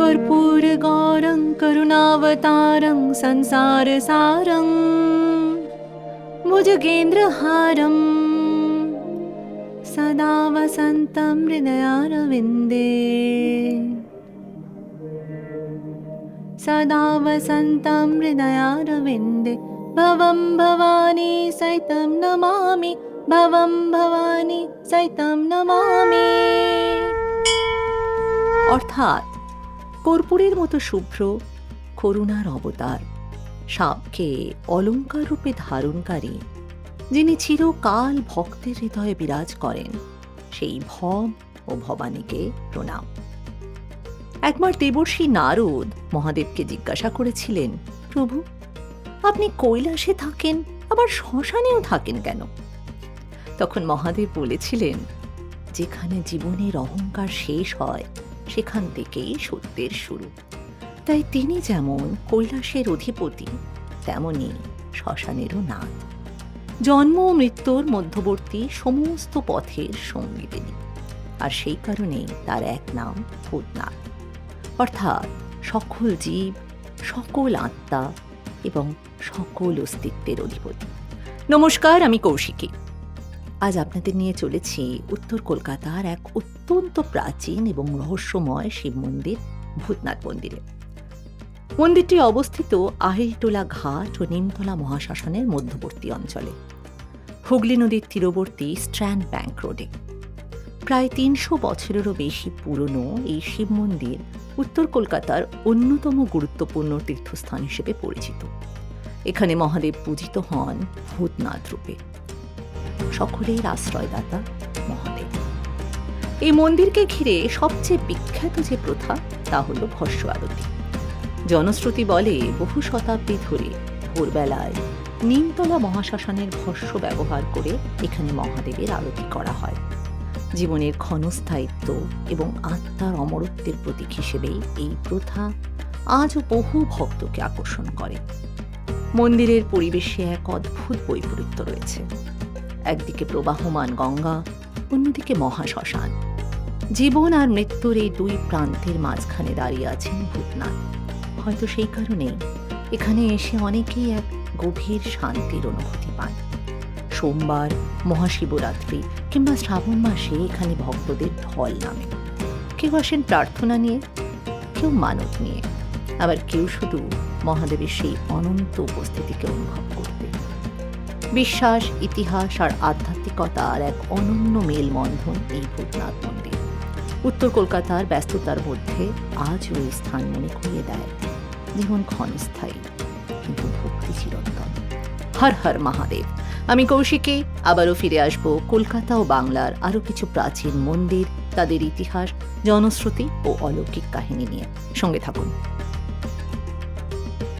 कर्पूरगौरं करुणावतारं संसारसारं भुजगेन्द्रहारं सदा वसन्तं हृदयारविन्दे सदा वसन्तं हृदयारविन्दे भवं भवानी सहितं नमामि भवं भवानी सहितं नमामि। অর্থাৎ কর্পূরের মতো শুভ্র করুণার অবতার, সাপকে অলঙ্কার রূপে ধারণকারী, যিনি চিরকাল ভক্তের হৃদয়ে বিরাজ করেন, সেই ভব ও ভবানীকে প্রণাম। একবার দেবর্ষি নারদ মহাদেবকে জিজ্ঞাসা করেছিলেন, প্রভু, আপনি কৈলাসে থাকেন, আবার শ্মশানেও থাকেন কেন? তখন মহাদেব বলেছিলেন, যেখানে জীবনের অহংকার শেষ হয় সেখান থেকেই সত্যের শুরু। তাই তিনি যেমন কৈলাসের অধিপতি, তেমনি শ্মশানেরও নাথ। জন্ম ও মৃত্যুর মধ্যবর্তী সমস্ত পথের সঙ্গী তিনি, আর সেই কারণেই তার এক নাম ভূতনাথ, অর্থাৎ সকল জীব, সকল আত্মা এবং সকল অস্তিত্বের অধিপতি। নমস্কার, আমি কৌশিকী। আজ আপনাদের নিয়ে চলেছি উত্তর কলকাতার এক অত্যন্ত প্রাচীন এবং রহস্যময় শিব মন্দির, ভূতনাথ মন্দিরে। মন্দিরটি অবস্থিত আহিরটোলা ঘাট ও নিমতলা মহাশ্মশানের মধ্যবর্তী অঞ্চলে, হুগলি নদীর তীরবর্তী স্ট্র্যান্ড ব্যাংক রোডে। প্রায় ৩০০ বছরেরও বেশি পুরনো এই শিব মন্দির উত্তর কলকাতার অন্যতম গুরুত্বপূর্ণ তীর্থস্থান হিসেবে পরিচিত। এখানে মহাদেব পূজিত হন ভূতনাথ রূপে, সকলের আশ্রয়দাতা মহাদেব। এই মন্দিরকে ঘিরে সবচেয়ে বিখ্যাত যে প্রথা, তা হল ভস্য আরতি। জনশ্রুতি বলে, বহু শতাব্দী ধরে ভোরবেলায় নিমতলা মহাশ্মশানের ভস্য ব্যবহার করে এখানে মহাদেবের আরতি করা হয়। জীবনের ক্ষণস্থায়িত্ব এবং আত্মার অমরত্বের প্রতীক হিসেবেই এই প্রথা আজও বহু ভক্তকে আকর্ষণ করে। মন্দিরের পরিবেশে এক অদ্ভুত বৈপরীত্য রয়েছে। একদিকে প্রবাহমান গঙ্গা, অন্যদিকে মহাশ্মশান। জীবন আর মৃত্যুর এই দুই প্রান্তের মাঝখানে দাঁড়িয়ে আছেন ভূতনাথ। হয়তো সেই কারণেই এখানে এসে অনেকেই এক গভীর শান্তির অনুভূতি পান। সোমবার, মহাশিবরাত্রি কিংবা শ্রাবণ মাসে এখানে ভক্তদের ঢল নামে। কেউ আসেন প্রার্থনা নিয়ে, কেউ মানত নিয়ে, আবার কেউ শুধু মহাদেবের সেই অনন্ত উপস্থিতিকে অনুভব করতে। বিশ্বাস, ইতিহাস আর আধ্যাত্মিকতার এক অনন্য মেলবন্ধন এই ভূতনাথ মন্দির। উত্তর কলকাতার ব্যস্ততার মধ্যে আজও এই স্থান মনে করিয়ে দেয়, জীবন ক্ষণস্থায়ী কিন্তু ভক্তি চিরন্তন। হর হর মহাদেব। আমি কৌশিকী আবারও ফিরে আসব কলকাতা ও বাংলার আরও কিছু প্রাচীন মন্দির, তাদের ইতিহাস, জনশ্রুতি ও অলৌকিক কাহিনী নিয়ে। সঙ্গে থাকুন।